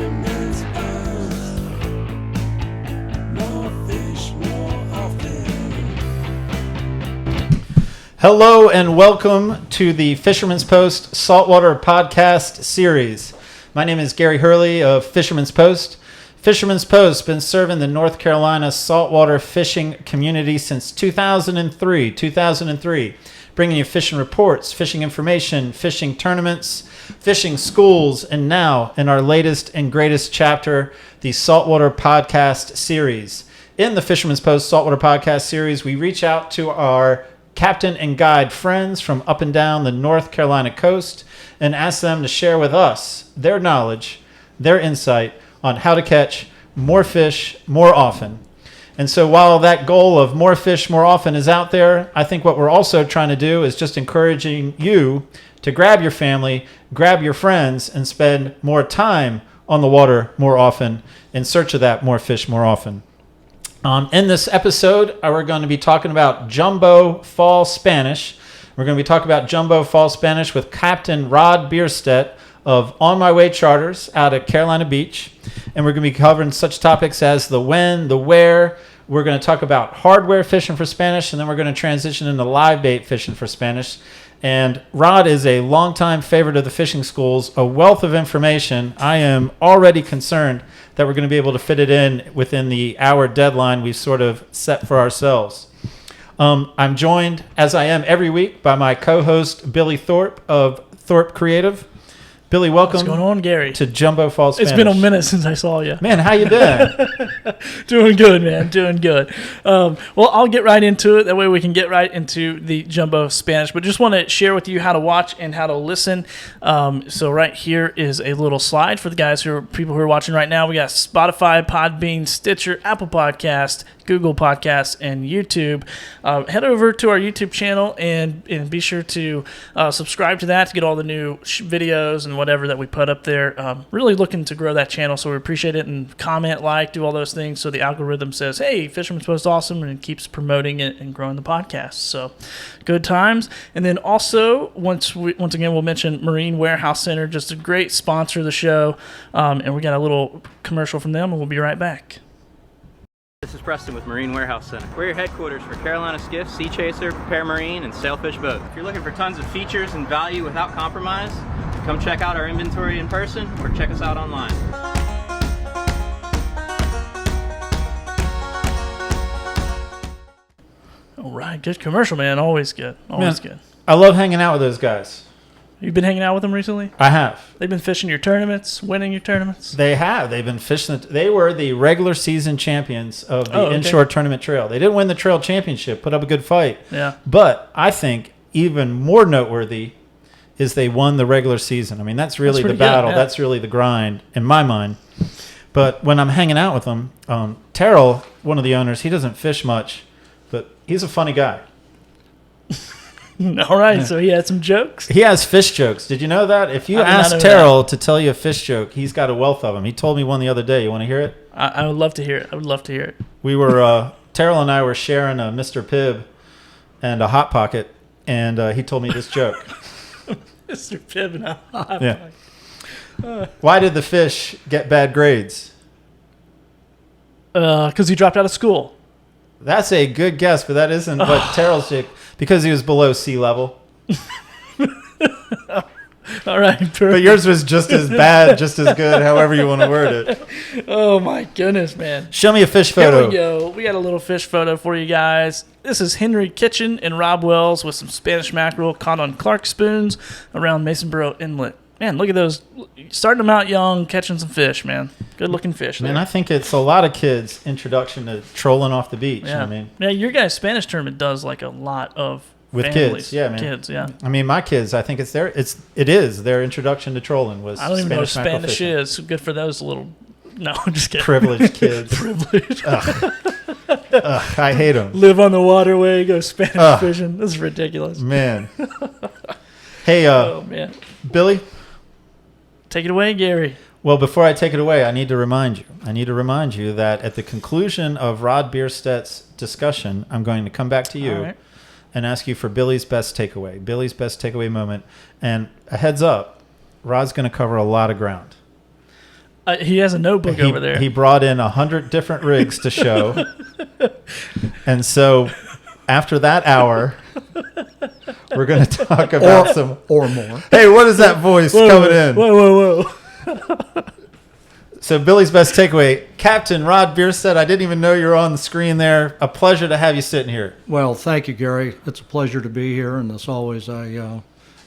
Fisherman's Post. More fish, more often. Hello and welcome to the Fisherman's Post Saltwater Podcast Series. My name is Gary Hurley of Fisherman's Post. Fisherman's Post has been serving the North Carolina saltwater fishing community since 2003, bringing you fishing reports, fishing information, fishing tournaments, fishing schools, and now in our latest and greatest chapter, the Saltwater Podcast Series. In the Fisherman's Post Saltwater Podcast Series, we reach out to our captain and guide friends from up and down the North Carolina coast and ask them to share with us their knowledge, their insight on how to catch more fish more often. And so while that goal of more fish more often is out there, I think what we're also trying to do is just encouraging you to grab your family, grab your friends, and spend more time on the water more often in search of that more fish more often. In this episode, we're going to be talking about Jumbo Fall Spanish. We're going to be talking about Jumbo Fall Spanish with Captain Rod Bierstedt of On My Way Charters out at Carolina Beach. And we're going to be covering such topics as the when, the where. We're going to talk about hardware fishing for Spanish, and then we're going to transition into live bait fishing for Spanish. And Rod is a longtime favorite of the fishing schools, a wealth of information. I am already concerned that we're going to be able to fit it in within the hour deadline we've sort of set for ourselves. I'm joined, as I am every week, by my co-host, Billy Thorpe of Thorpe Creative. Billy, welcome. What's going on, Gary? To Jumbo Fall Spanish. It's been a minute since I saw you. Man, how you been? Doing good, man. Doing good. Well, I'll get right into it. That way we can get right into the Jumbo Spanish. But just want to share with you how to watch and how to listen. So right here is a little slide for the people who are watching right now. We got Spotify, Podbean, Stitcher, Apple Podcast, Google Podcasts, and YouTube. Head over to our YouTube channel and be sure to subscribe to that to get all the new videos and whatever that we put up there. Really looking to grow that channel, so we appreciate it. And comment, like, do all those things so the algorithm says, hey, Fisherman's Post awesome, and it keeps promoting it and growing the podcast. So good times. And then also, once again, we'll mention Marine Warehouse Center, just a great sponsor of the show. And we got a little commercial from them, and we'll be right back. This is Preston with Marine Warehouse Center. We're your headquarters for Carolina Skiff, Sea Chaser, Prepare Marine, and Sailfish Boat. If you're looking for tons of features and value without compromise, come check out our inventory in person or check us out online. All right, good commercial, man. Always good. Always good. I love hanging out with those guys. You've been hanging out with them recently? I have. They've been fishing your tournaments, winning your tournaments? They have. They've been fishing. They were the regular season champions of the inshore tournament trail. They didn't win the trail championship, put up a good fight. Yeah. But I think even more noteworthy is they won the regular season. I mean, that's really the battle. Good, yeah. That's really the grind in my mind. But when I'm hanging out with them, Terrell, one of the owners, he doesn't fish much, but he's a funny guy. All right, so he had some jokes. He has fish jokes. Did you know that? If you ask Terrell to tell you a fish joke, he's got a wealth of them. He told me one the other day. You want to hear it? I would love to hear it. We were Terrell and I were sharing a Mr. Pibb and a Hot Pocket, and he told me this joke. Mr. Pibb and a Hot Pocket. Why did the fish get bad grades? Because he dropped out of school. That's a good guess, but that isn't what Terrell's joke. Because he was below sea level. All right. Perfect. But yours was just as bad, just as good, however you want to word it. Oh, my goodness, man. Show me a fish photo. Here we go. We got a little fish photo for you guys. This is Henry Kitchen and Rob Wells with some Spanish mackerel caught on Clark spoons around Masonboro Inlet. Man, look at those. Starting them out young, catching some fish, man. Good-looking fish there. Man, I think it's a lot of kids' introduction to trolling off the beach. Yeah. You know what I mean? Yeah, your guys' Spanish tournament does like a lot of with families. Kids. Yeah, man. Kids, yeah. I mean, my kids, I think it is their introduction to trolling was I don't even know what Spanish Spanish is. Good for those little... No, I'm just kidding. Privileged kids. Privileged. I hate them. Live on the waterway, go Spanish fishing. This is ridiculous. Man. Hey, oh, man. Billy? Take it away, Gary. Well, before I take it away, I need to remind you that at the conclusion of Rod Bierstedt's discussion, I'm going to come back to you and ask you for Billy's best takeaway moment. And a heads up, Rod's going to cover a lot of ground. He has a notebook over there. He brought in 100 different rigs to show. And so after that hour, we're going to talk about some... Or more. Hey, what is that voice coming in? Whoa. So Billy's best takeaway, Captain Rod Bierstedt, I didn't even know you were on the screen there. A pleasure to have you sitting here. Well, thank you, Gary. It's a pleasure to be here, and as always, I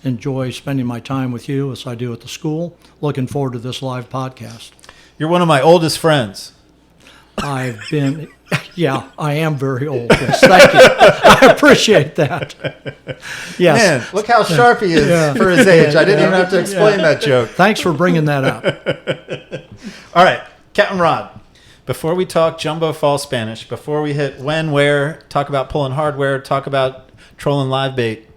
enjoy spending my time with you as I do at the school. Looking forward to this live podcast. You're one of my oldest friends. I've been, yeah, I am very old. Yes, thank you. I appreciate that. Yes. Man, look how sharp he is for his age. I didn't even have to explain that joke. Thanks for bringing that up. All right, Captain Rod, before we talk jumbo fall Spanish, before we hit when, where, talk about pulling hardware, talk about trolling live bait,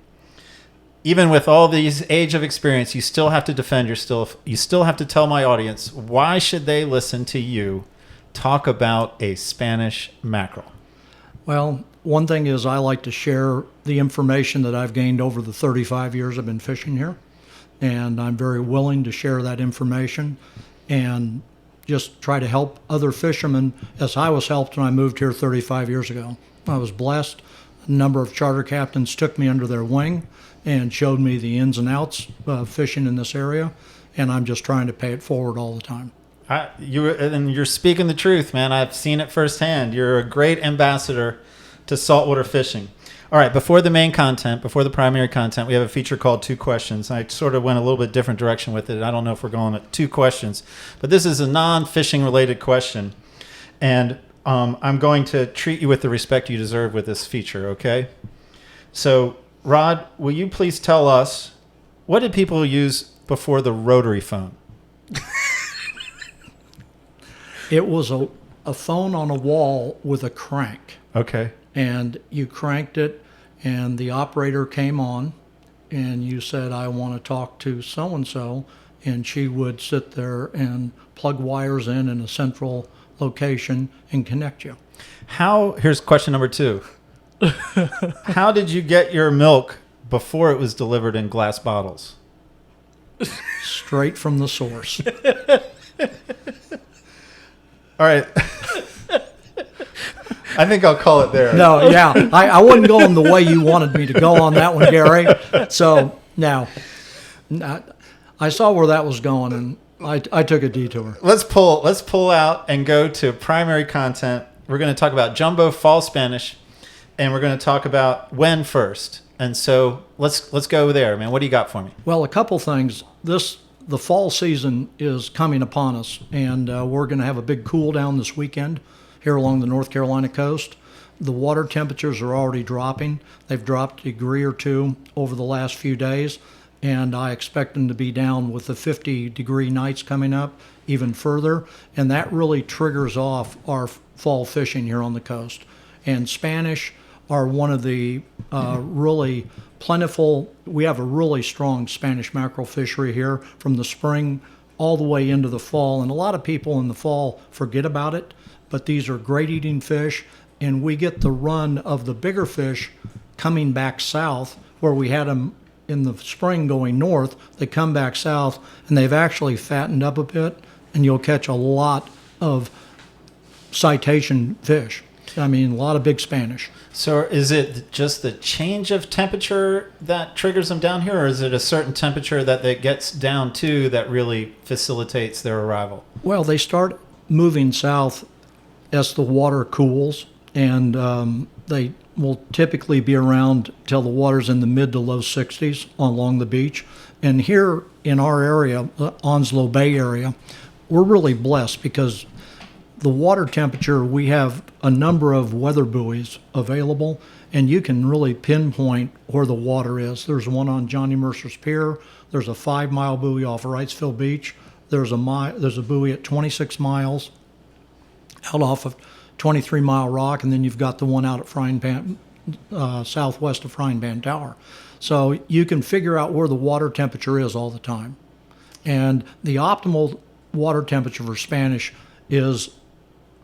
even with all these age of experience, you still have to defend yourself. You still have to tell my audience, why should they listen to you talk about a Spanish mackerel? Well, one thing is I like to share the information that I've gained over the 35 years I've been fishing here, and I'm very willing to share that information and just try to help other fishermen as I was helped when I moved here 35 years ago. I was blessed. A number of charter captains took me under their wing and showed me the ins and outs of fishing in this area, and I'm just trying to pay it forward all the time. You're speaking the truth, man. I've seen it firsthand. You're a great ambassador to saltwater fishing. All right, before the main content, before the primary content, we have a feature called Two Questions. I sort of went a little bit different direction with it. I don't know if we're going at two questions, but this is a non-fishing related question, and I'm going to treat you with the respect you deserve with this feature, okay? So, Rod, will you please tell us, what did people use before the rotary phone? It was a phone on a wall with a crank. Okay. And you cranked it, and the operator came on, and you said, I want to talk to so-and-so, and she would sit there and plug wires in a central location and connect you. Here's question number 2. How did you get your milk before it was delivered in glass bottles? Straight from the source. All right. I think I'll call it there. No, yeah. I wasn't going the way you wanted me to go on that one, Gary. So, now, I saw where that was going, and I took a detour. Let's pull out and go to primary content. We're going to talk about jumbo fall Spanish, and we're going to talk about when first. And so let's go there, man. What do you got for me? Well, a couple things. The fall season is coming upon us, and we're going to have a big cool down this weekend here along the North Carolina coast. The water temperatures are already dropping. They've dropped a degree or two over the last few days, and I expect them to be down with the 50-degree nights coming up even further, and that really triggers off our fall fishing here on the coast. And Spanish are one of the really plentiful. We have a really strong Spanish mackerel fishery here from the spring all the way into the fall, and a lot of people in the fall forget about it, but these are great eating fish, and we get the run of the bigger fish coming back south, where we had them in the spring going north. They come back south, and they've actually fattened up a bit, and you'll catch a lot of citation fish. I mean, a lot of big Spanish. So is it just the change of temperature that triggers them down here, or is it a certain temperature that it gets down to that really facilitates their arrival? Well, they start moving south as the water cools, and they will typically be around till the water's in the mid to low 60s along the beach. And here in our area, the Onslow Bay area, we're really blessed because the water temperature, we have a number of weather buoys available, and you can really pinpoint where the water is. There's one on Johnny Mercer's Pier. There's a 5-mile buoy off of Wrightsville Beach. There's a buoy at 26 miles out off of 23 Mile Rock, and then you've got the one out at Frying Pan, southwest of Frying Pan Tower. So you can figure out where the water temperature is all the time. And the optimal water temperature for Spanish is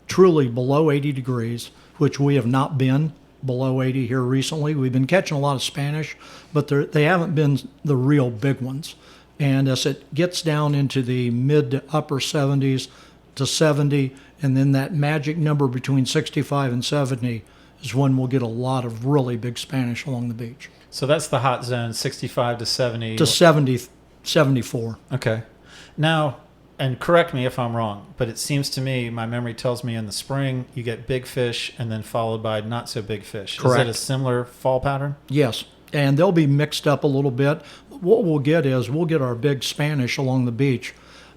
truly below 80 degrees, which we have not been below 80 here recently. We've been catching a lot of Spanish, but they haven't been the real big ones. And as it gets down into the mid to upper 70s to 70, and then that magic number between 65 and 70 is when we'll get a lot of really big Spanish along the beach. So that's the hot zone, 65 to 70. To 70, 74. Okay. Now, and correct me if I'm wrong, but it seems to me, my memory tells me in the spring, you get big fish and then followed by not so big fish. Correct. Is it a similar fall pattern? Yes, and they'll be mixed up a little bit. What we'll get is we'll get our big Spanish along the beach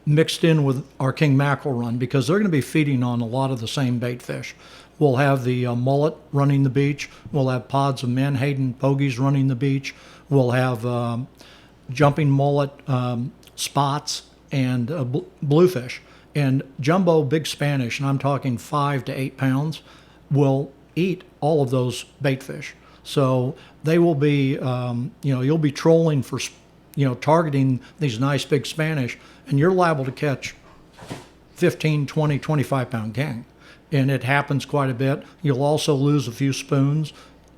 mixed in with our king mackerel run because they're going to be feeding on a lot of the same bait fish. We'll have the mullet running the beach. We'll have pods of menhaden pogies running the beach. We'll have jumping mullet, spots, and bluefish. And jumbo big Spanish, and I'm talking 5 to 8 pounds, will eat all of those bait fish. So they will be, you'll be trolling for, targeting these nice big Spanish, and you're liable to catch 15, 20, 25 pound king. And it happens quite a bit. You'll also lose a few spoons.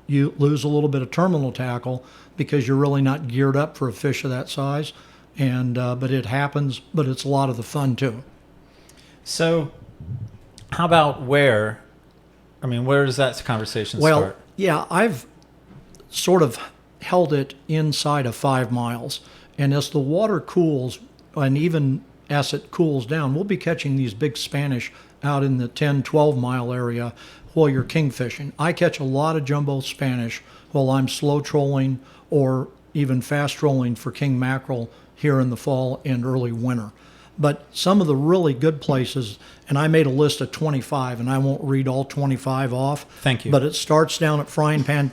You lose a little bit of terminal tackle because you're really not geared up for a fish of that size. And but it happens, but it's a lot of the fun too. So how about where does that conversation Well, start? yeah, I've sort of held it inside of 5 miles. And as the water cools, and even as it cools down, we'll be catching these big Spanish out in the 10, 12 mile area while you're king fishing. I catch a lot of jumbo Spanish while I'm slow trolling or even fast trolling for king mackerel here in the fall and early winter. But some of the really good places, and I made a list of 25, and I won't read all 25 off. Thank you. But it starts down at Frying Pan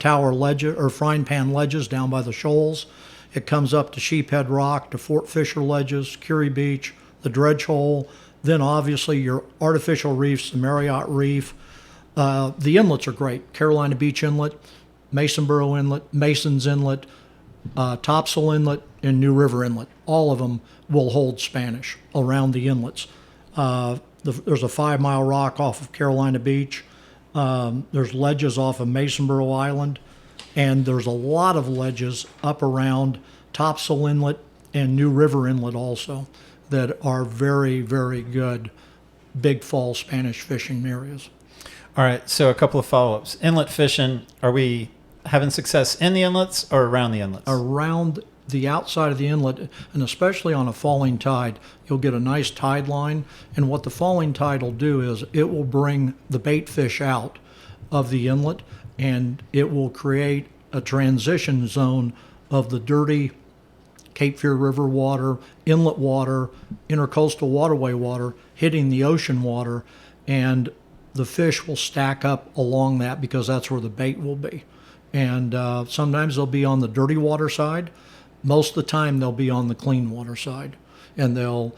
Ledges down by the shoals. It comes up to Sheephead Rock, to Fort Fisher Ledges, Curie Beach, the Dredge Hole, then obviously your artificial reefs, the Marriott Reef. The inlets are great. Carolina Beach Inlet, Masonboro Inlet, Mason's Inlet, Topsail Inlet, and New River Inlet. All of them will hold Spanish around the inlets. There's a 5 mile rock off of Carolina Beach. There's ledges off of Masonboro Island. And there's a lot of ledges up around Topsail Inlet and New River Inlet also that are very, very good big fall Spanish fishing areas. All right, so a couple of follow-ups. Inlet fishing, are we having success in the inlets or around the inlets? Around the outside of the inlet, and especially on a falling tide, you'll get a nice tide line. And what the falling tide will do is it will bring the bait fish out of the inlet, and it will create a transition zone of the dirty Cape Fear River water, inlet water, intercoastal waterway water, hitting the ocean water, and the fish will stack up along that because that's where the bait will be. And sometimes they'll be on the dirty water side. Most of the time they'll be on the clean water side, and they'll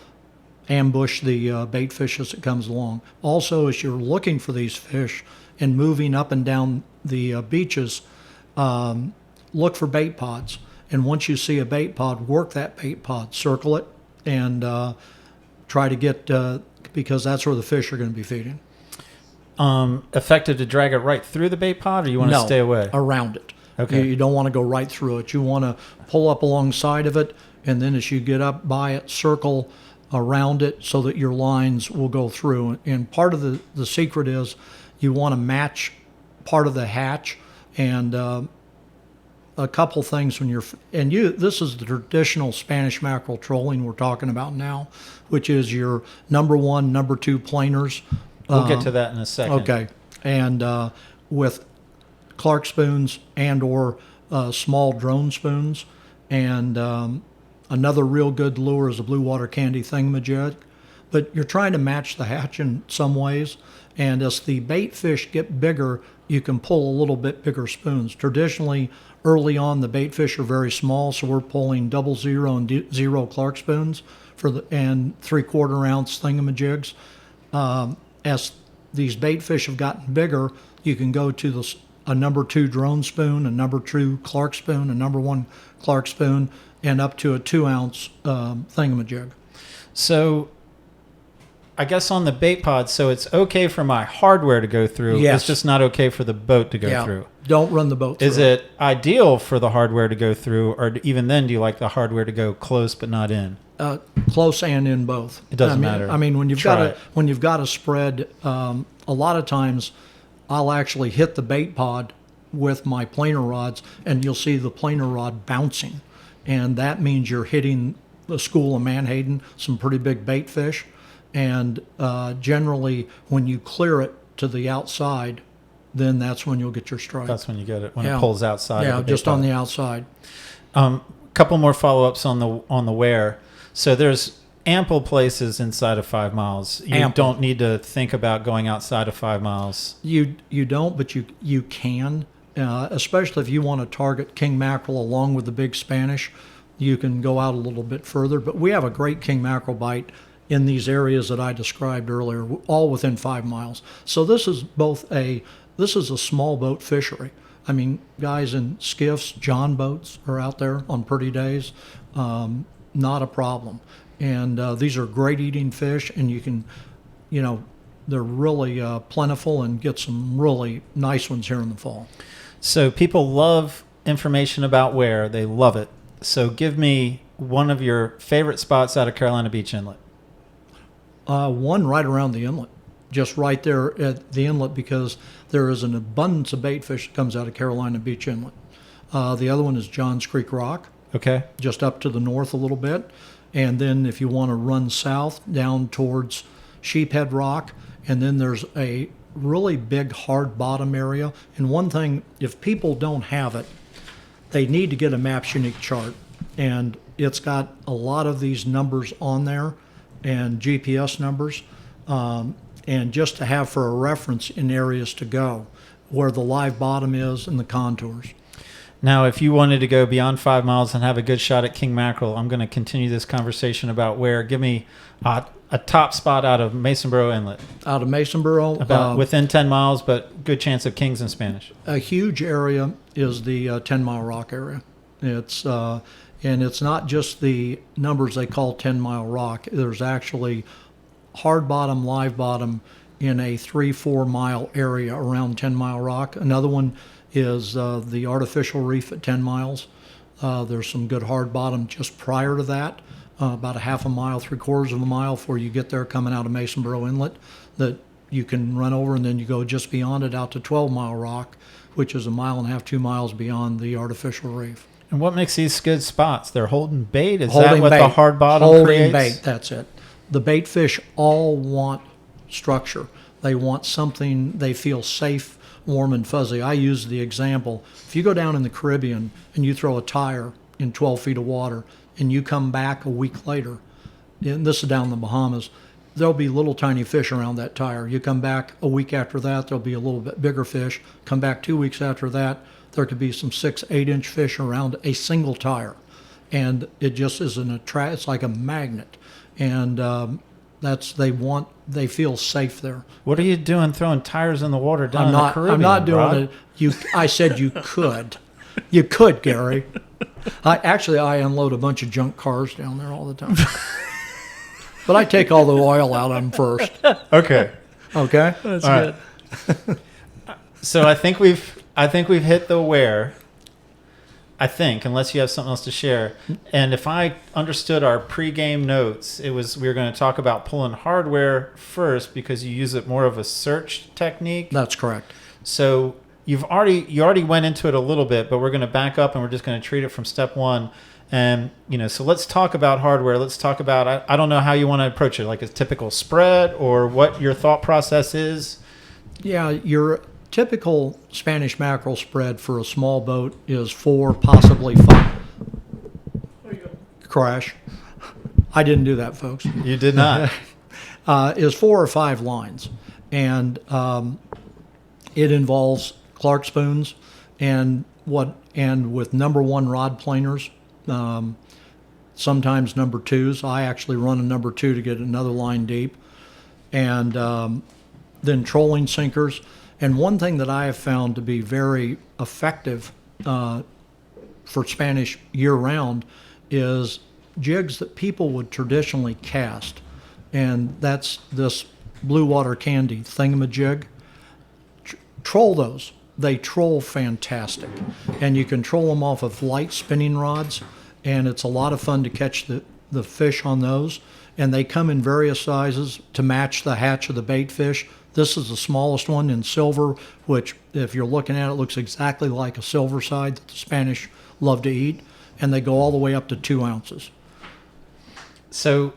ambush the bait fish as it comes along. Also, as you're looking for these fish and moving up and down the beaches, look for bait pods. And once you see a bait pod, work that bait pod, circle it, and try to get, because that's where the fish are going to be feeding. Effective to drag it right through the bait pod, or you want to stay away? Around it. Okay. You don't want to go right through it. You want to pull up alongside of it, and then as you get up by it, circle around it so that your lines will go through. And part of the secret is you want to match part of the hatch, and a couple things when this is the traditional Spanish mackerel trolling we're talking about now, which is your number 1, number 2 planers. We'll get to that in a second. Okay. And with Clark spoons and or small drone spoons. And another real good lure is a blue water candy thingamajig. But you're trying to match the hatch in some ways. And as the bait fish get bigger, you can pull a little bit bigger spoons. Traditionally, early on, the bait fish are very small, so we're pulling 00 and 0 Clark spoons and 3/4 ounce thingamajigs. As these bait fish have gotten bigger, you can go to a number 2 drone spoon, a number 2 Clark spoon, a number 1 Clark spoon, and up to a 2 ounce thingamajig. So I guess on the bait pod, so it's okay for my hardware to go through. Yes. It's just not okay for the boat to go through. Don't run the boat through. Is it ideal for the hardware to go through, or even then, do you like the hardware to go close but not in? Close and in both? It doesn't matter. I mean, when you've Try got a spread, a lot of times I'll actually hit the bait pod with my planer rods, and you'll see the planer rod bouncing, and that means you're hitting the school of Manhattan, some pretty big bait fish, and generally when you clear it to the outside, then that's when you'll get your strike. That's when you get it, when it pulls outside. Yeah, of the bait just on pod. the outside. Couple more follow-ups on the wear. So there's ample places inside of 5 miles. You Ample. don't need to think about going outside of 5 miles. You don't, but you can, especially if you want to target king mackerel along with the big Spanish. You can go out a little bit further, but we have a great king mackerel bite in these areas that I described earlier, all within 5 miles. So this is a small boat fishery. I mean, guys in skiffs, john boats are out there on pretty days, not a problem. And these are great eating fish, and you can, they're really plentiful, and get some really nice ones here in the fall. So people love information about wear. They love it. So give me one of your favorite spots out of Carolina Beach Inlet. One right around the inlet, just right there at the inlet, because there is an abundance of bait fish that comes out of Carolina Beach Inlet. The other one is Johns Creek Rock, Okay. just up to the north a little bit. And then if you want to run south down towards Sheephead Rock, and then there's a really big hard bottom area. And one thing, if people don't have it, they need to get a Maps Unique chart. And it's got a lot of these numbers on there, and GPS numbers, and just to have for a reference in areas to go, where the live bottom is and the contours. Now, if you wanted to go beyond 5 miles and have a good shot at king mackerel, I'm going to continue this conversation about where. Give me a top spot out of Masonboro Inlet. Out of Masonboro, About within 10 miles, but good chance of kings in Spanish. a huge area is the 10 Mile Rock area. It's and it's not just the numbers they call 10 Mile Rock. There's actually hard bottom, live bottom in a 3-4 mile area around 10 Mile Rock. Another one is the artificial reef at 10 miles. There's some good hard bottom just prior to that, about a half a mile, 3/4 of a mile before you get there coming out of Masonboro Inlet, that you can run over, and then you go just beyond it out to 12 Mile Rock, which is 1.5 miles, 2 miles beyond the artificial reef. And what makes these good spots? They're holding bait? Is Holding that what bait. the hard bottom Holding creates? bait, that's it. The bait fish all want structure. They want something they feel safe, warm, and fuzzy. I use the example. If you go down in the Caribbean and you throw a tire in 12 feet of water and you come back a week later, and this is down in the Bahamas, there'll be little tiny fish around that tire. You come back a week after that, there'll be a little bit bigger fish. Come back 2 weeks after that, there could be some 6-8 inch fish around a single tire. And it just is it's like a magnet. And they feel safe there. What are you doing throwing tires in the water down in the Caribbean? I'm not doing Rod? it. I said you could. You could, Gary. I unload a bunch of junk cars down there all the time. But I take all the oil out of them first. Okay. Okay? That's All good. right. So I think we've hit the where. I think, unless you have something else to share. And if I understood our pregame notes, we were going to talk about pulling hardware first because you use it more of a search technique. That's correct. So you already went into it a little bit, but we're going to back up and we're just going to treat it from step one. And so let's talk about hardware. Let's talk about I don't know how you want to approach it, like a typical spread or what your thought process is. Yeah, your typical Spanish mackerel spread for a small boat is 4, possibly 5. Crash. I didn't do that, folks. You did not. Is 4 or 5 lines. And it involves Clark spoons and with number 1 rod planers, sometimes number 2s. I actually run a number 2 to get another line deep. And then trolling sinkers. And one thing that I have found to be very effective for Spanish year-round is jigs that people would traditionally cast. and that's this blue water candy thingamajig. Troll those. They troll fantastic, and you can troll them off of light spinning rods, and it's a lot of fun to catch the fish on those. And they come in various sizes to match the hatch of the bait fish. This is the smallest one in silver, which if you're looking at it, looks exactly like a silver side that the Spanish love to eat, and they go all the way up to 2 ounces. So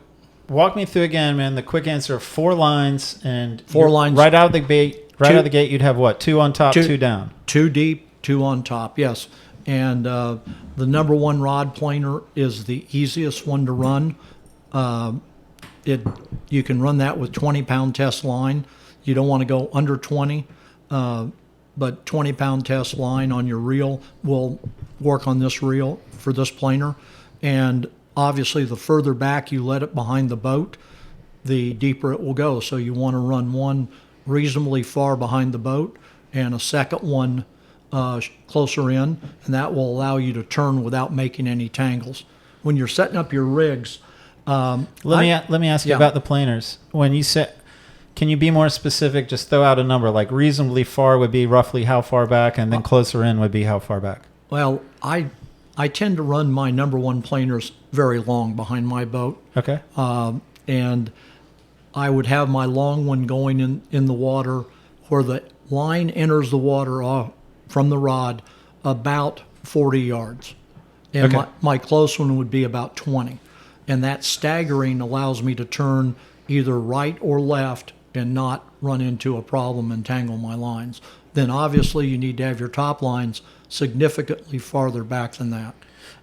walk me through again, man, the quick answer: 4 lines, and 4 lines. right out of the bait. Right Two- out of the gate, you'd have what? 2 on top, 2 down. 2 deep, 2 on top, yes. And the number 1 rod planer is the easiest one to run. You can run that with 20-pound test line. You don't want to go under 20, but 20-pound test line on your reel will work on this reel for this planer. And obviously, the further back you let it behind the boat, the deeper it will go. So you want to run one reasonably far behind the boat and a second one closer in, and that will allow you to turn without making any tangles. When you're setting up your rigs, Let me ask you yeah. about the planers. When you set, can you be more specific? Just throw out a number. Like reasonably far would be roughly how far back, and then closer in would be how far back. well, I tend to run my number 1 planers very long behind my boat. Okay. And I would have my long one going in the water where the line enters the water from the rod about 40 yards. And Okay. my close one would be about 20. And that staggering allows me to turn either right or left and not run into a problem and tangle my lines. Then obviously you need to have your top lines significantly farther back than that.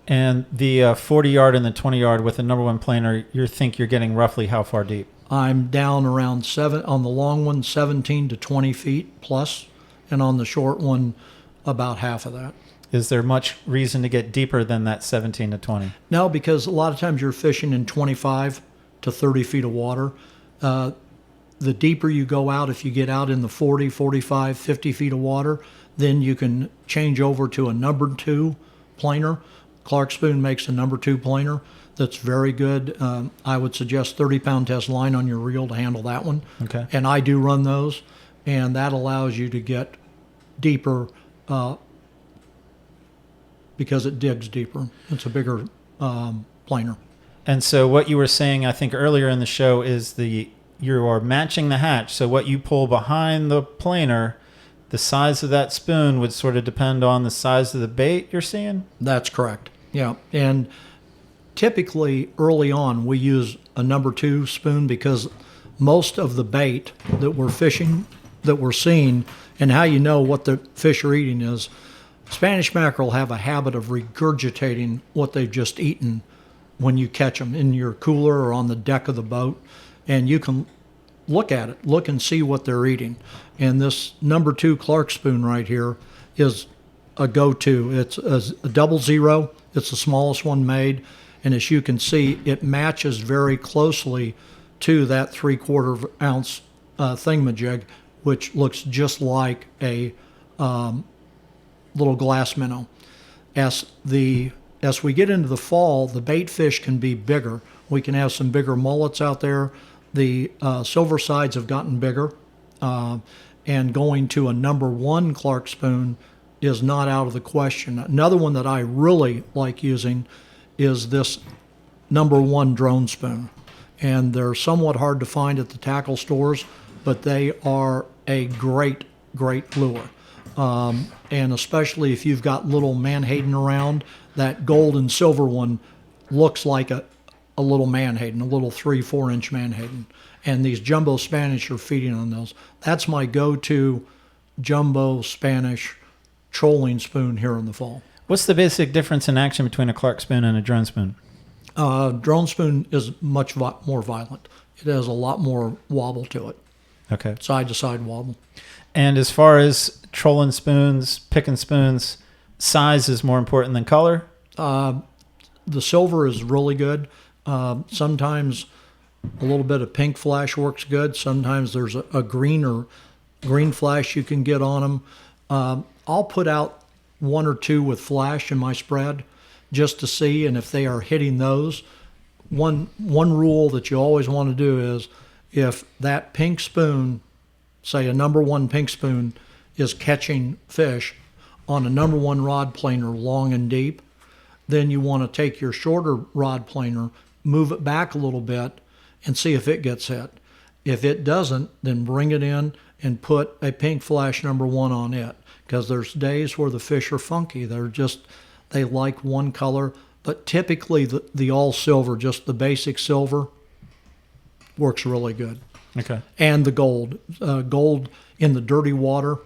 And the 40-yard and the 20-yard with the number 1 planer, you think you're getting roughly how far deep? I'm down around 7 on the long one, 17 to 20 feet plus, and on the short one, about half of that. Is there much reason to get deeper than that 17 to 20? No, because a lot of times you're fishing in 25 to 30 feet of water. The deeper you go out, if you get out in the 40, 45, 50 feet of water, then you can change over to a number 2 planer. Clark Spoon makes a number 2 planer that's very good. I would suggest 30-pound test line on your reel to handle that one. Okay. And I do run those, and that allows you to get deeper because it digs deeper. It's a bigger planer. And so what you were saying, I think earlier in the show, is you are matching the hatch. So what you pull behind the planer, the size of that spoon would sort of depend on the size of the bait you're seeing? That's correct. Yeah. And typically early on we use a number 2 spoon because most of the bait that we're fishing, that we're seeing, and how you know what the fish are eating is Spanish mackerel have a habit of regurgitating what they've just eaten when you catch them in your cooler or on the deck of the boat. And you can look at it, look and see what they're eating. And this number 2 Clark spoon right here is a go-to. It's a 00. It's the smallest one made. And as you can see, it matches very closely to that 3/4 ounce thingamajig, which looks just like a little glass minnow. As we get into the fall, the bait fish can be bigger. We can have some bigger mullets out there. The silver sides have gotten bigger, and going to a number 1 Clark spoon is not out of the question. Another one that I really like using is this number 1 drone spoon, and they're somewhat hard to find at the tackle stores, but they are a great lure. And especially if you've got little Manhattan around, that gold and silver one looks like a little Manhattan, a little 3-4 inch Manhattan. And these jumbo Spanish are feeding on those. That's my go-to jumbo Spanish trolling spoon here in the fall. What's the basic difference in action between a Clark spoon and a drone spoon? Drone spoon is much more violent. It has a lot more wobble to it, Okay. side to side wobble. And as far as trolling spoons, picking spoons, size is more important than color? The silver is really good. Sometimes a little bit of pink flash works good. Sometimes there's a green flash you can get on them. I'll put out 1 or 2 with flash in my spread just to see, and if they are hitting those, one rule that you always want to do is if that pink spoon, say a number one pink spoon, is catching fish on a number one rod planer long and deep, then you want to take your shorter rod planer, move it back a little bit, and see if it gets hit. If it doesn't, then bring it in and put a pink flash number one on it, because there's days where the fish are funky. They like one color, but typically the all silver, just the basic silver, works really good. Okay. And the gold in the dirty water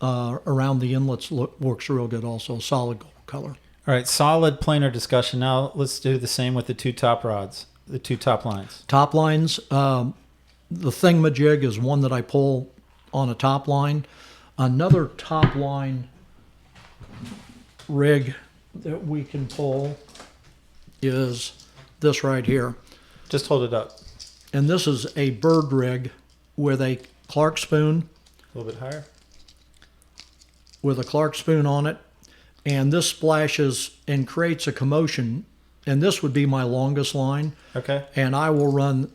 around the inlets works real good also, solid gold color. All right, solid planer discussion. Now let's do the same with the two top rods, the two top lines. Top lines, the thingamajig is one that I pull on a top line. Another top line rig that we can pull is this right here. Just hold it up. And this is a bird rig with a Clark spoon. A little bit higher. With a Clark spoon on it. And this splashes and creates a commotion. And this would be my longest line. Okay. And I will run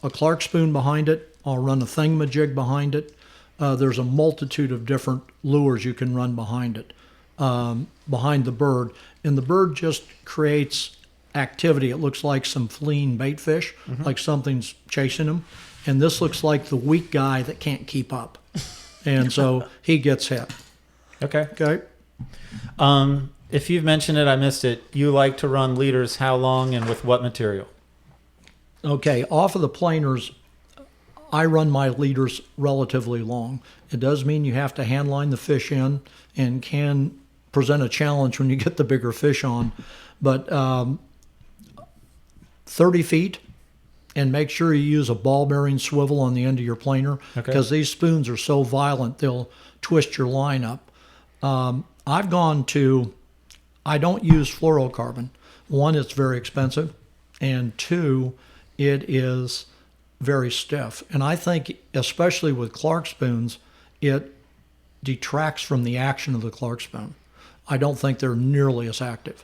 a Clark spoon behind it. I'll run a thingamajig behind it. There's a multitude of different lures you can run behind it, behind the bird. And the bird just creates activity. It looks like some fleeing bait fish, like something's chasing him. And this looks like the weak guy that can't keep up. And so he gets hit. Okay. Okay. If you've mentioned it, I missed it. You like to run leaders how long and with what material? Okay. Off of the planers, I run my leaders relatively long. It does mean you have to hand line the fish in and can present a challenge when you get the bigger fish on. But 30 feet, and make sure you use a ball bearing swivel on the end of your planer, because these spoons are so violent they'll twist your line up. I've gone to, I don't use fluorocarbon. One, it's very expensive, and two, it is very stiff. And I think, especially with Clark spoons, it detracts from the action of the Clark spoon. I don't think they're nearly as active.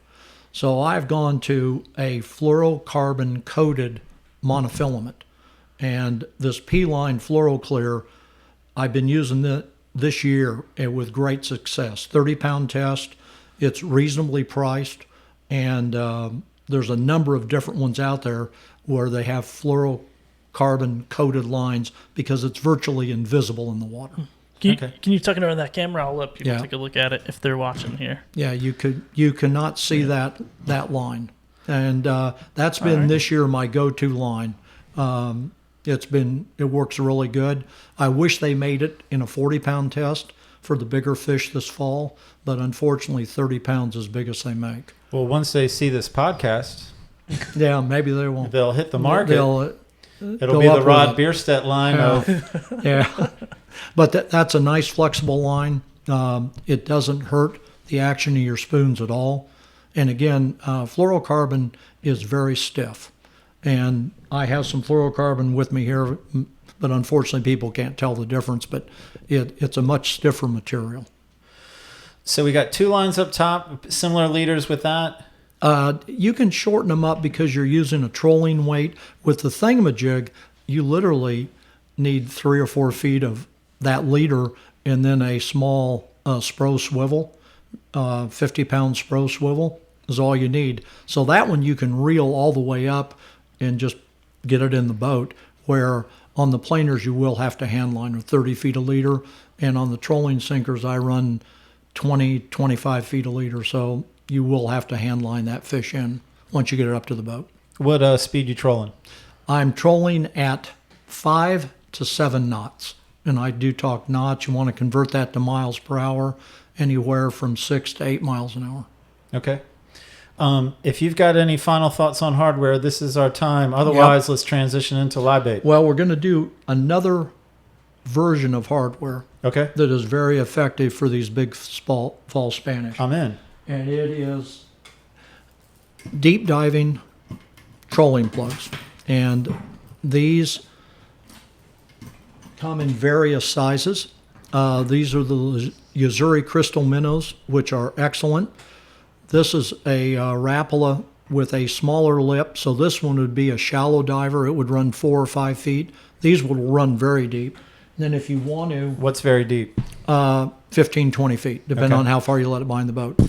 So I've gone to a fluorocarbon coated monofilament. And this P-Line FluoroClear, I've been using it this year with great success. 30-pound test. It's reasonably priced. And there's a number of different ones out there where they have fluorocarbon coated lines because it's virtually invisible in the water. Can you tuck it around that camera? I'll let people take a look at it if they're watching here. Yeah, you cannot see that line. And that's been this year my go-to line. It works really good. I wish they made it in a 40-pound test for the bigger fish this fall, but unfortunately 30 pounds is as big as they make. Well, once they see this podcast, yeah, maybe they won't. They'll hit the market. It'll be the Rod Bierstedt line of... Yeah, but that's a nice flexible line. It doesn't hurt the action of your spoons at all. And again, fluorocarbon is very stiff. And I have some fluorocarbon with me here, but unfortunately people can't tell the difference, but it's a much stiffer material. So we got two lines up top, similar leaders with that? You can shorten them up because you're using a trolling weight. With the thingamajig, you literally need 3 or 4 feet of that leader and then a small Spro swivel, 50-pound Spro swivel is all you need. So that one you can reel all the way up and just get it in the boat, where on the planers you will have to hand line with 30 feet a leader, and on the trolling sinkers I run 20, 25 feet a leader, so you will have to hand line that fish in once you get it up to the boat. What speed you trolling? I'm trolling at 5 to 7 knots, and I do talk knots. You want to convert that to miles per hour, anywhere from 6 to 8 miles an hour. Okay. If you've got any final thoughts on hardware, this is our time. Otherwise, let's transition into live bait. Well, we're going to do another version of hardware that is very effective for these big fall Spanish. I'm in. And it is deep diving trolling plugs. And these come in various sizes. These are the Yuzuri Crystal Minnows, which are excellent. This is a Rapala with a smaller lip. So this one would be a shallow diver. It would run 4 or 5 feet. These will run very deep. Then if you want to, What's very deep? 15, 20 feet, depending Okay. on how far you let it behind the boat.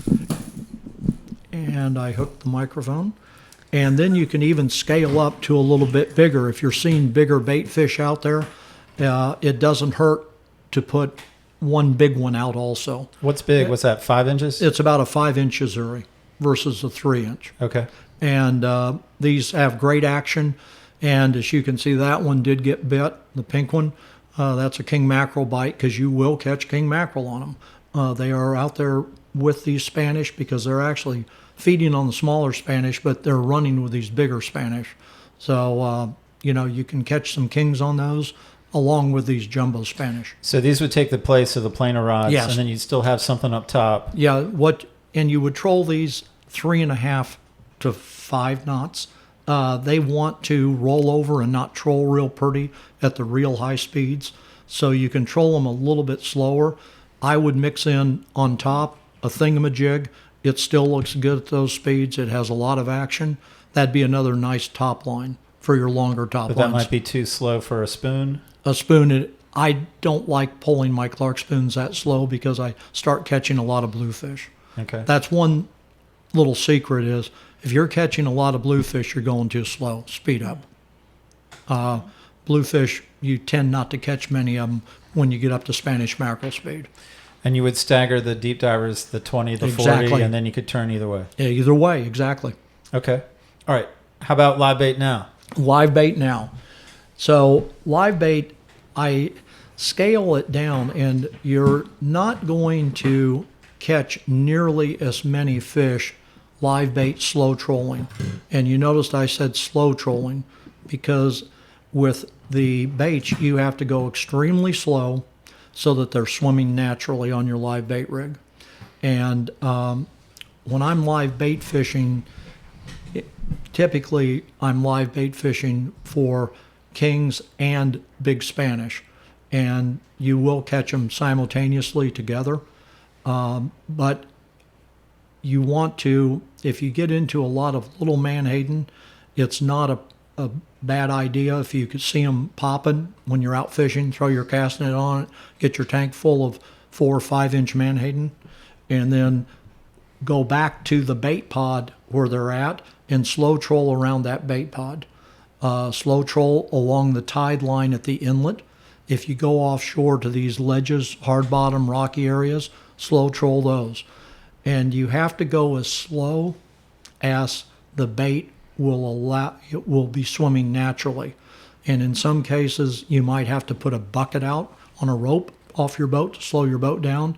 And I hooked the microphone. And then you can even scale up to a little bit bigger. If you're seeing bigger bait fish out there, it doesn't hurt to put one big one out also. What's big? What's that, 5 inches? It's about a 5-inch Azuri versus a 3-inch. Okay. And these have great action. And as you can see, that one did get bit, the pink one. That's a king mackerel bite because you will catch king mackerel on them. They are out there with these Spanish because they're actually feeding on the smaller Spanish, but they're running with these bigger Spanish. So, you can catch some kings on those along with these jumbo Spanish. So these would take the place of the planer rods, Yes. and then you'd still have something up top. Yeah, and you would troll these 3.5 to 5 knots. They want to roll over and not troll real pretty at the real high speeds, so you can troll them a little bit slower. I would mix in on top a thingamajig. It still looks good at those speeds. It has a lot of action. That'd be another nice top line for your longer top But lines. that might be too slow for a spoon. A spoon, I don't like pulling my Clark spoons that slow because I start catching a lot of bluefish. Okay. That's one little secret is if you're catching a lot of bluefish, you're going too slow. Speed up. Bluefish, you tend not to catch many of them when you get up to Spanish mackerel speed. And you would stagger the deep divers, the 20, the 40, Exactly. and then you could turn either way. Yeah, either way, exactly. Okay. All right. How about live bait now? Live bait now. So live bait, I scale it down, and you're not going to catch nearly as many fish live bait slow trolling. And you noticed I said slow trolling because with the baits, you have to go extremely slow so that they're swimming naturally on your live bait rig. And when I'm live bait fishing, typically I'm live bait fishing for kings and big Spanish, and you will catch them simultaneously together. But you want to, if you get into a lot of little menhaden, it's not a bad idea if you could see them popping when you're out fishing, throw your cast net on it, get your tank full of 4 or 5 inch menhaden, and then go back to the bait pod where they're at and slow troll around that bait pod. Slow troll along the tide line at the inlet. If you go offshore to these ledges, hard bottom, rocky areas, slow troll those. And you have to go as slow as the bait will be swimming naturally. And in some cases, you might have to put a bucket out on a rope off your boat to slow your boat down.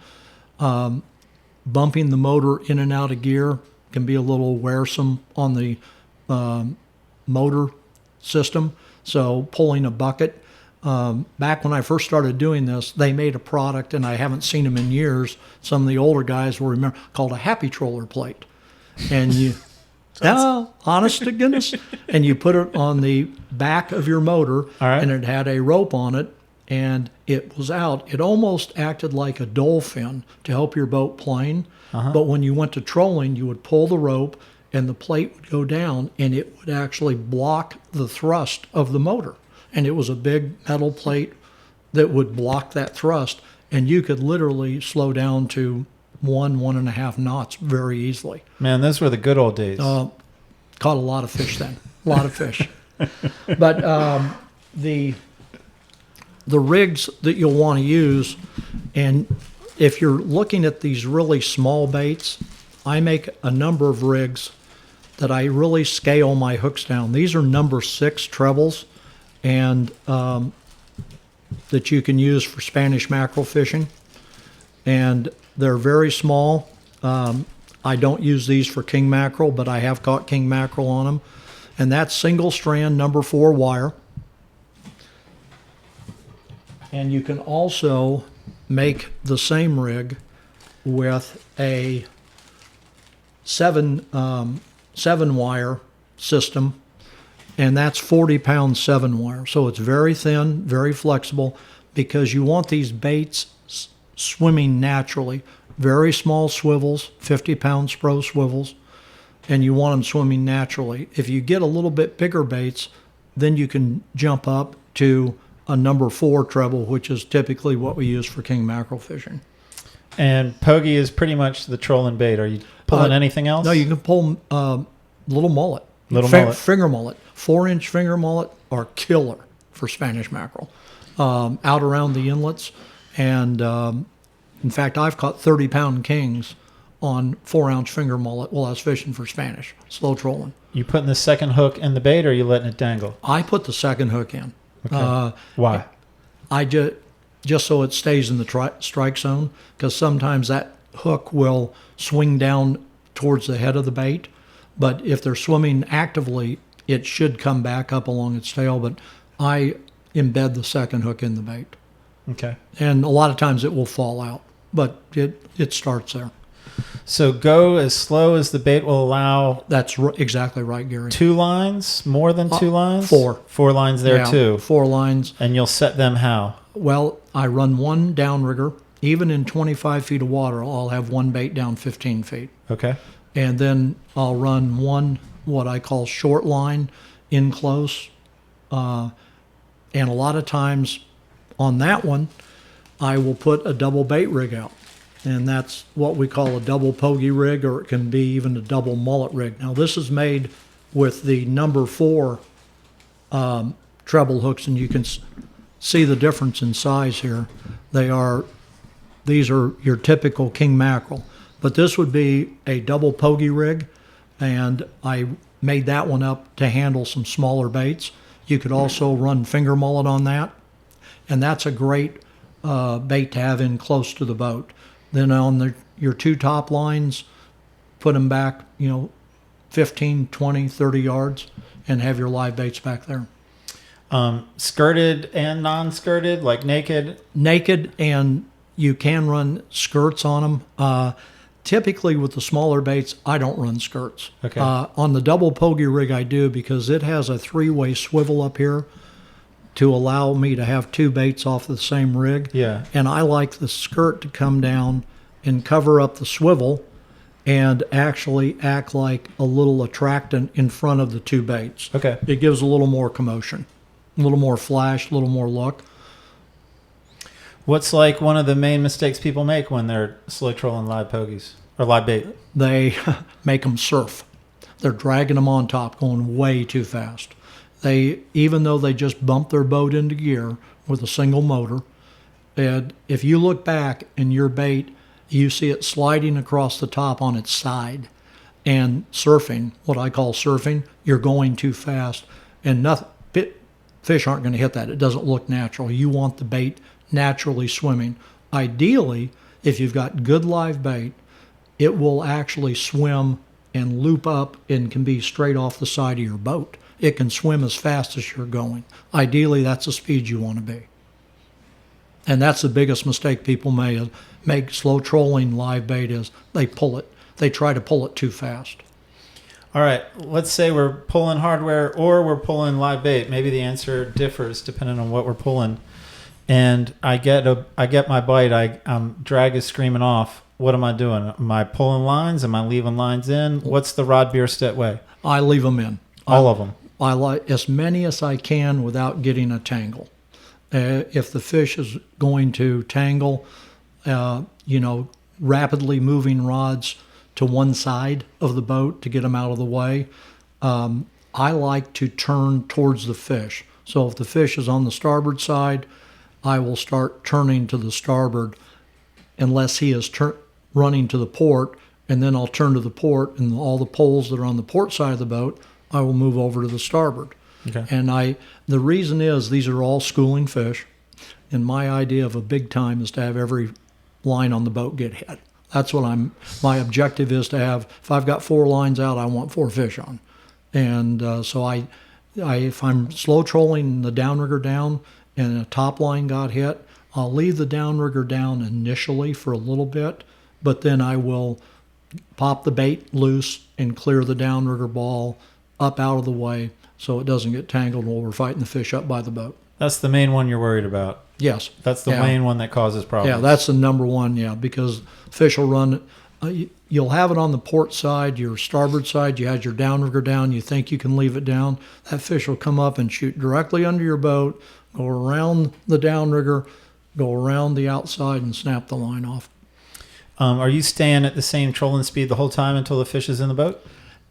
Bumping the motor in and out of gear can be a little wearisome on the motor system. So pulling a bucket. Back when I first started doing this, they made a product, and I haven't seen them in years. Some of the older guys will remember, called a happy troller plate. And you, honest to goodness, and you put it on the back of your motor, All right. and it had a rope on it, and it was out. It almost acted like a dolphin to help your boat plane. But when you went to trolling, you would pull the rope, and the plate would go down, and it would actually block the thrust of the motor. And it was a big metal plate that would block that thrust, and you could literally slow down to 1.5 knots very easily. Man, those were the good old days. Caught a lot of fish then, a lot of fish. But the rigs that you'll want to use, and if you're looking at these really small baits, I make a number of rigs that I really scale my hooks down. These are number 6 trebles, and that you can use for Spanish mackerel fishing. And they're very small. I don't use these for king mackerel, but I have caught king mackerel on them. And that's single strand number 4 wire. And you can also make the same rig with a 7 wire system, and that's 40-pound 7 wire. So it's very thin, very flexible, because you want these baits swimming naturally. Very small swivels, 50-pound Spro swivels. and you want them swimming naturally. If you get a little bit bigger baits, then you can jump up to a number 4 treble, which is typically what we use for king mackerel fishing. And Pogie is pretty much the trolling bait. Are you pulling anything else? No, you can pull little mullet. Mullet. Finger mullet. 4-inch finger mullet are killer for Spanish mackerel. Out around the inlets. And in fact, I've caught 30-pound kings on 4-ounce finger mullet while I was fishing for Spanish, slow trolling. You putting the second hook in the bait, or are you letting it dangle? I put the second hook in. Okay. Why? I just so it stays in the strike zone, because sometimes that hook will swing down towards the head of the bait. But if they're swimming actively, it should come back up along its tail. But I embed the second hook in the bait. Okay. And a lot of times it will fall out, but it starts there. So go as slow as the bait will allow. That's exactly right, Gary. 2 lines? More than 2 lines? 4. 4 lines there too. 4 lines. And you'll set them how? Well, I run one downrigger. Even in 25 feet of water, I'll have one bait down 15 feet. Okay. And then I'll run one, what I call short line, in close. And a lot of times on that one, I will put a double bait rig out. And that's what we call a double pogie rig, or it can be even a double mullet rig. Now, this is made with the number 4 treble hooks, and you can see the difference in size here. These are your typical king mackerel. But this would be a double pogie rig, and I made that one up to handle some smaller baits. You could also run finger mullet on that, and that's a great bait to have in close to the boat. Then on your 2 top lines, put them back, 15, 20, 30 yards, and have your live baits back there. Skirted and non-skirted, like naked? Naked, and you can run skirts on them. Typically with the smaller baits, I don't run skirts. Okay. On the double pogie rig, I do, because it has a 3-way swivel up here to allow me to have 2 baits off the same rig. Yeah. And I like the skirt to come down and cover up the swivel and actually act like a little attractant in front of the 2 baits. Okay. It gives a little more commotion, a little more flash, a little more look. What's like one of the main mistakes people make when they're slow trolling live pogies or live bait? They make them surf. They're dragging them on top, going way too fast. Even though they just bump their boat into gear with a single motor, and if you look back in your bait, you see it sliding across the top on its side and surfing, what I call surfing, you're going too fast, and fish aren't going to hit that. It doesn't look natural. You want the bait naturally swimming. Ideally, if you've got good live bait, it will actually swim and loop up and can be straight off the side of your boat. It can swim as fast as you're going. Ideally, that's the speed you want to be. And that's the biggest mistake people make slow trolling live bait is they pull it. They try to pull it too fast. All right, let's say we're pulling hardware or we're pulling live bait. Maybe the answer differs depending on what we're pulling. And I get my bite. Drag is screaming off. What am I doing? Am I pulling lines? Am I leaving lines in? What's the Rod Bierstedt way? I leave them in. All of them. I like as many as I can without getting a tangle. If the fish is going to tangle, rapidly moving rods to one side of the boat to get them out of the way, I like to turn towards the fish. So if the fish is on the starboard side, I will start turning to the starboard unless he is running to the port, and then I'll turn to the port, and all the poles that are on the port side of the boat, I will move over to the starboard. Okay. And the reason is these are all schooling fish, and my idea of a big time is to have every line on the boat get hit. That's what my objective is to have. If I've got 4 lines out, I want 4 fish on. And so if I'm slow trolling the downrigger down and a top line got hit, I'll leave the downrigger down initially for a little bit, but then I will pop the bait loose and clear the downrigger ball up out of the way so it doesn't get tangled while we're fighting the fish up by the boat. That's the main one you're worried about. Yes. That's the main one that causes problems. Yeah, that's the number one, because fish will run You'll have it on the port side, your starboard side. You had your downrigger down. You think you can leave it down. That fish will come up and shoot directly under your boat, go around the downrigger, go around the outside, and snap the line off. Are you staying at the same trolling speed the whole time until the fish is in the boat?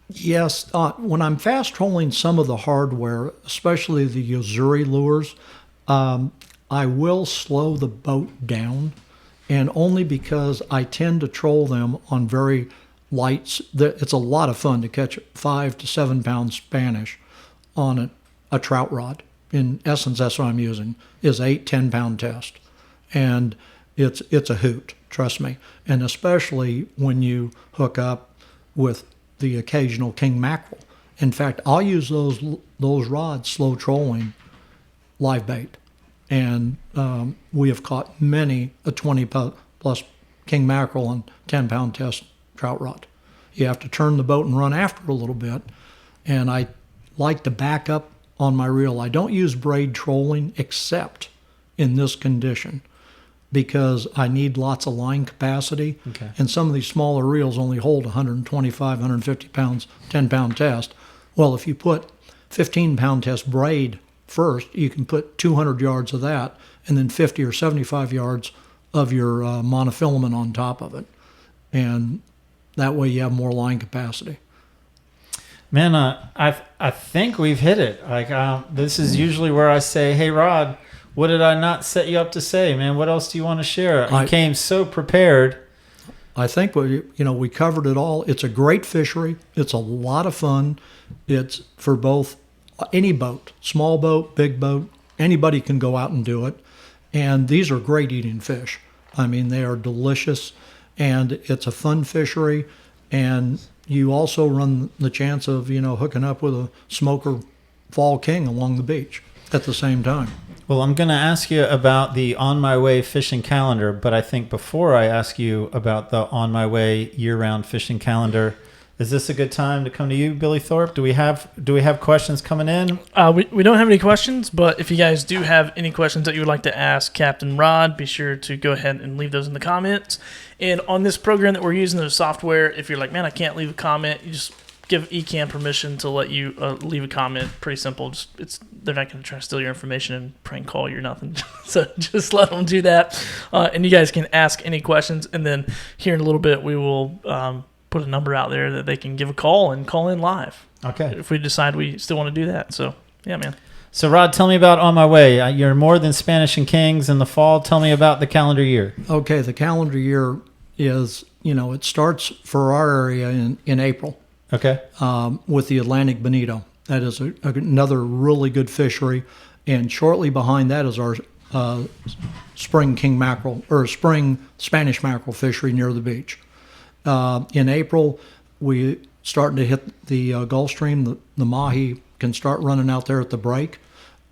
Yes. When I'm fast trolling some of the hardware, especially the Yozuri lures, I will slow the boat down, and only because I tend to troll them on very light. It's a lot of fun to catch 5 to 7 pound Spanish on a trout rod. In essence, that's what I'm using, is 8-10 pound test. And it's a hoot, trust me. And especially when you hook up with the occasional king mackerel. In fact, I'll use those rods slow trolling live bait. And we have caught many a 20 plus king mackerel on 10 pound test trout rod. You have to turn the boat and run after it a little bit. And I like to back up on my reel. I don't use braid trolling except in this condition, because I need lots of line capacity. Okay. And some of these smaller reels only hold 125, 150 pounds, 10 pound test. Well, if you put 15 pound test braid first, you can put 200 yards of that and then 50 or 75 yards of your monofilament on top of it. And that way you have more line capacity. Man, I think we've hit it. Like, this is usually where I say, hey, Rod, what did I not set you up to say, man? What else do you want to share? You came so prepared. I think we covered it all. It's a great fishery. It's a lot of fun. It's for both any boat, small boat, big boat. Anybody can go out and do it. And these are great eating fish. I mean, they are delicious, and it's a fun fishery. And you also run the chance of, hooking up with a smoker fall king along the beach at the same time. Well, I'm going to ask you about the On My Way fishing calendar, but I think before I ask you about the On My Way year-round fishing calendar, is this a good time to come to you, Billy Thorpe? Do we have questions coming in? We don't have any questions, but if you guys do have any questions that you would like to ask Captain Rod, be sure to go ahead and leave those in the comments. And on this program that we're using, the software, if you're like, man, I can't leave a comment, you just give Ecamm permission to let you leave a comment. Pretty simple. They're not going to try to steal your information and prank call you or nothing. So just let them do that. And you guys can ask any questions. And then here in a little bit, we will put a number out there that they can give a call and call in live. Okay. If we decide we still want to do that. So, yeah, man. So, Rod, tell me about On My Way. You're more than Spanish and Kings in the fall. Tell me about the calendar year. Okay, the calendar year is, it starts for our area in April. Okay. With the Atlantic bonito. That is another really good fishery. And shortly behind that is our spring king mackerel, or spring Spanish mackerel fishery near the beach. In April, we starting to hit the Gulf Stream. The mahi can start running out there at the break.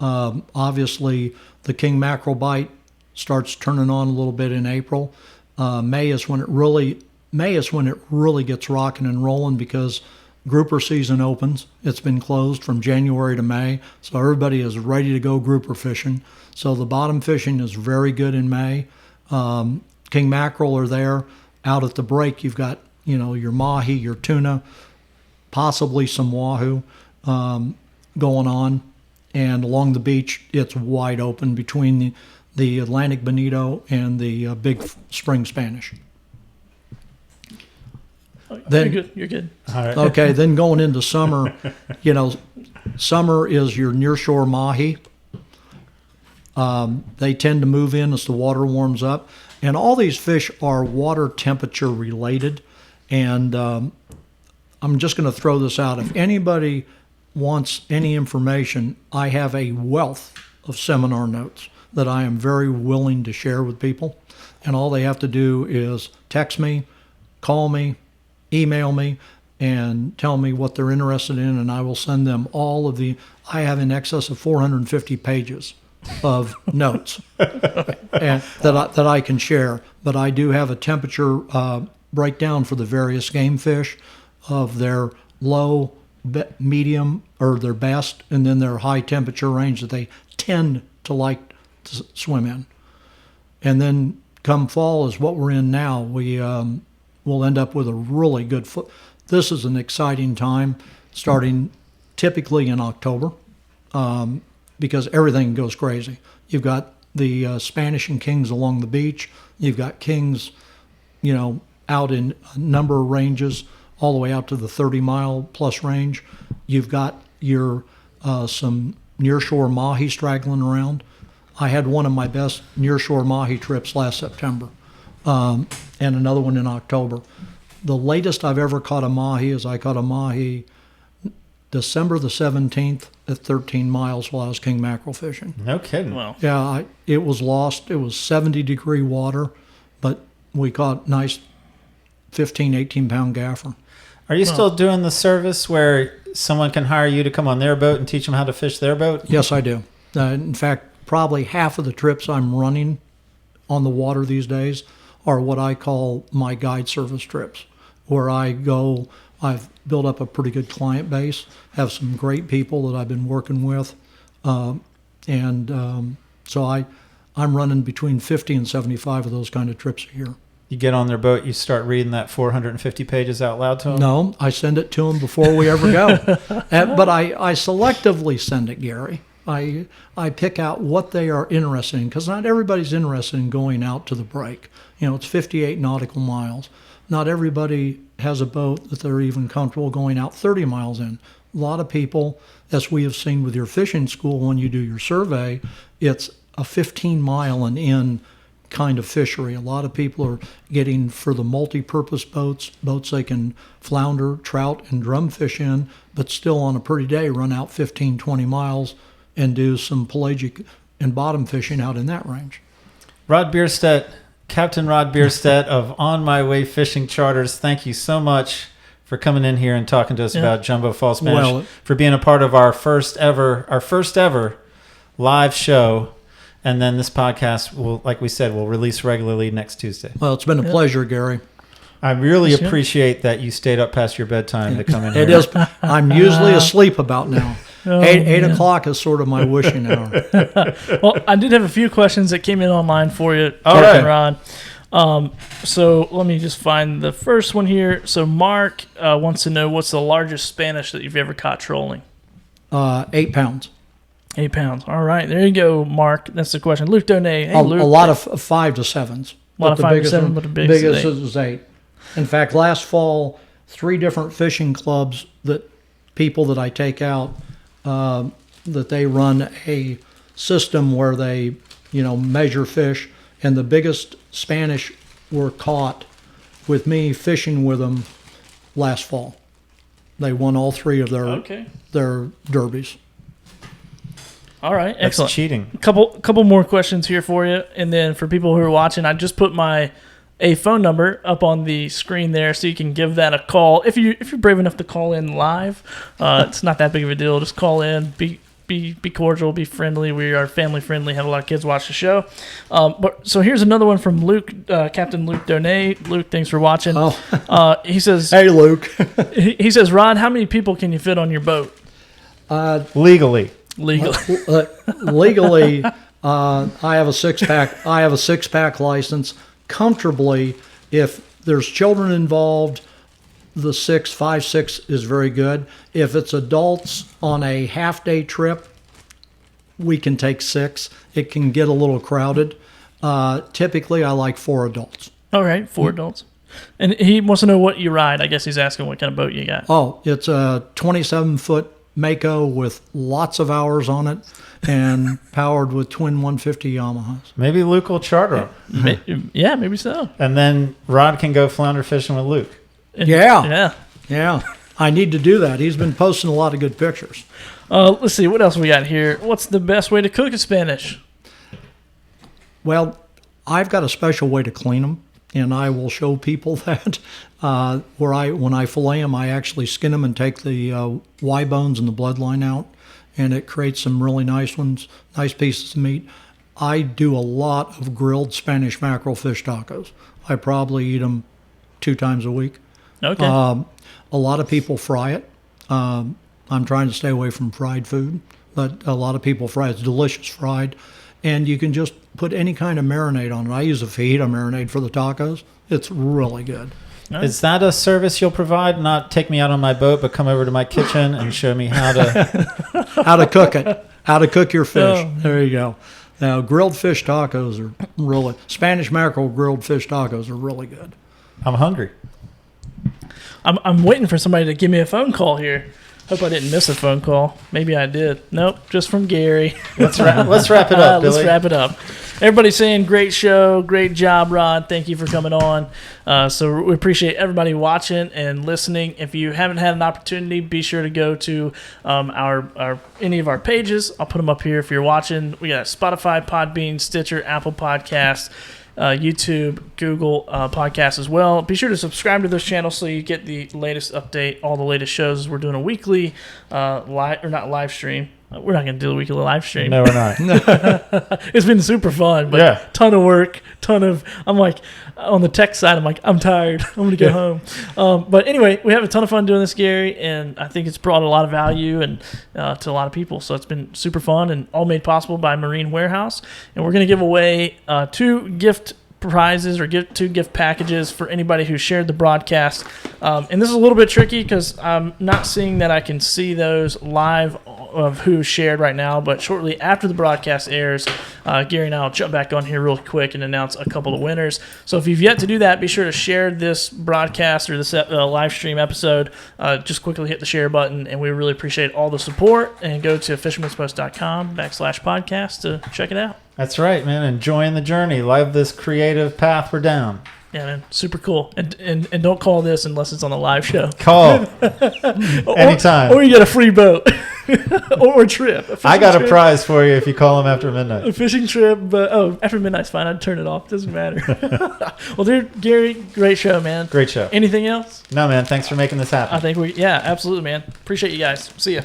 Obviously, the king mackerel bite starts turning on a little bit in April. May is when it really gets rocking and rolling, because grouper season opens. It's been closed from January to May, so everybody is ready to go grouper fishing. So the bottom fishing is very good in May. King mackerel are there. Out at the break, you've got your mahi, your tuna, possibly some wahoo going on, and along the beach it's wide open between the Atlantic bonito and the big spring Spanish. Then, You're good. All right. Okay, then going into summer, summer is your nearshore mahi. They tend to move in as the water warms up. And all these fish are water temperature related. And I'm just going to throw this out. If anybody wants any information, I have a wealth of seminar notes that I am very willing to share with people. And all they have to do is text me, call me, email me, and tell me what they're interested in, and I will send them I have in excess of 450 pages of notes and that I can share. But I do have a temperature breakdown for the various game fish of their low, medium, or their best, and then their high temperature range that they tend to like to swim in. And then come fall is what we're in now. We we'll end up with a really good foot. This is an exciting time, starting typically in October, because everything goes crazy. You've got the Spanish and kings along the beach. You've got kings, out in a number of ranges, all the way out to the 30-mile plus range. You've got your some nearshore mahi straggling around. I had one of my best nearshore mahi trips last September, and another one in October. The latest I've ever caught a mahi is I caught a mahi December the 17th at 13 miles while I was king mackerel fishing. No kidding. Well, Yeah, it was lost. It was 70-degree water, but we caught nice 15, 18-pound gaffer. Are you still doing the service where someone can hire you to come on their boat and teach them how to fish their boat? Yes, I do. In fact, probably half of the trips I'm running on the water these days are what I call my guide service trips, where I go. I've built up a pretty good client base, have some great people that I've been working with, so I'm running between 50 and 75 of those kind of trips a year. You get on their boat, you start reading that 450 pages out loud to them? No, I send it to them before we ever go. But I selectively send it, Gary. I pick out what they are interested in, because not everybody's interested in going out to the break. It's 58 nautical miles. Not everybody has a boat that they're even comfortable going out 30 miles in. A lot of people, as we have seen with your fishing school when you do your survey, it's a 15-mile and in kind of fishery. A lot of people are getting for the multi-purpose boats they can flounder, trout, and drum fish in, but still on a pretty day run out 15, 20 miles and do some pelagic and bottom fishing out in that range. Rod Bierstedt, Captain Rod Bierstedt of On My Way Fishing Charters, thank you so much for coming in here and talking to us about Jumbo Fall Spanish, for being a part of our first ever live show. And then this podcast will, like we said, will release regularly next Tuesday. Well, it's been a pleasure, Gary. I really appreciate that you stayed up past your bedtime to come in here. It is. I'm usually asleep about now. 8 o'clock is sort of my wishing hour. well, I did have a few questions that came in online for you, All Captain right. Ron. So let me just find the first one here. So Mark wants to know, what's the largest Spanish that you've ever caught trolling? 8 pounds. 8 pounds. All right, there you go, Mark. That's the question. Luke Donay. Hey, A Luke. lot of 5 to 7s. A lot of 5 to 7, but the biggest is 8. is 8. In fact, last fall, 3 different fishing clubs people that I take out, that they run a system where they, measure fish, and the biggest Spanish were caught with me fishing with them last fall. They won all 3 of their derbies. All right, That's excellent. cheating. Couple more questions here for you, and then for people who are watching, I just put a phone number up on the screen there, so you can give that a call if you're brave enough to call in live. It's not that big of a deal. Just call in, be cordial, be friendly. We are family friendly. Have a lot of kids watch the show. So here's another one from Luke, Captain Luke Donay. Luke, thanks for watching. He says, Hey, Luke. he says, Rod, how many people can you fit on your boat Legally. Legally, I have a 6-pack. I have a 6-pack license. Comfortably, if there's children involved, the 5, 6 is very good. If it's adults on a half-day trip, we can take 6. It can get a little crowded. Typically, I like 4 adults. All right, 4 adults. And he wants to know what you ride. I guess he's asking what kind of boat you got. Oh, it's a 27-foot Mako with lots of hours on it and powered with twin 150 Yamahas. Maybe Luke will charter him. Yeah, maybe so. And then Rod can go flounder fishing with Luke. Yeah. I need to do that. He's been posting a lot of good pictures. Let's see, what else we got here? What's the best way to cook in Spanish? Well, I've got a special way to clean them, and I will show people that. When I fillet them, I actually skin them and take the Y bones and the bloodline out, and it creates some really nice pieces of meat. I do a lot of grilled Spanish mackerel fish tacos. I probably eat them 2 times a week. Okay. A lot of people fry it. I'm trying to stay away from fried food, but a lot of people fry it. It's delicious fried. And you can just put any kind of marinade on it. I use a fajita marinade for the tacos. It's really good. Is that a service you'll provide? Not take me out on my boat, but come over to my kitchen and show me how to... How to cook it. How to cook your fish. Oh. There you go. Now, grilled fish tacos are really... Spanish mackerel grilled fish tacos are really good. I'm hungry. I'm waiting for somebody to give me a phone call here. Hope I didn't miss a phone call. Maybe I did. Nope, just from Gary. Let's wrap it up, Billy. Let's wrap it up. Everybody's saying great show, great job, Rod. Thank you for coming on. So we appreciate everybody watching and listening. If you haven't had an opportunity, be sure to go to our any of our pages. I'll put them up here if you're watching. We got Spotify, Podbean, Stitcher, Apple Podcasts, YouTube, Google Podcasts as well. Be sure to subscribe to those channels so you get the latest update, all the latest shows. We're doing a weekly live stream. We're not going to do a weekly live stream. No, we're not. It's been super fun, but Yeah. ton of work, I'm like, on the tech side, I'm like, I'm tired. I'm going to go home. But anyway, we have a ton of fun doing this, Gary, and I think it's brought a lot of value and to a lot of people. So it's been super fun and all made possible by Marine Warehouse. And we're going to give away 2 gift prizes or two gift packages for anybody who shared the broadcast. And this is a little bit tricky because I'm not seeing that I can see those live of who shared right now, but shortly after the broadcast airs, Gary and I will jump back on here real quick and announce a couple of winners. So if you've yet to do that, be sure to share this broadcast or this live stream episode. Just quickly hit the share button, and we really appreciate all the support. And go to fishermanspost.com/podcast to check it out. That's right, man. Enjoying the journey. Love this creative path we're down. Yeah, man, super cool. And don't call this unless it's on the live show. Call anytime. Or you get a free boat or a trip. I got a prize for you if you call them after midnight. A fishing trip, but after midnight's fine. I'd turn it off. Doesn't matter. Well, dude, Gary, great show, man. Great show. Anything else? No, man. Thanks for making this happen. I think absolutely, man. Appreciate you guys. See ya.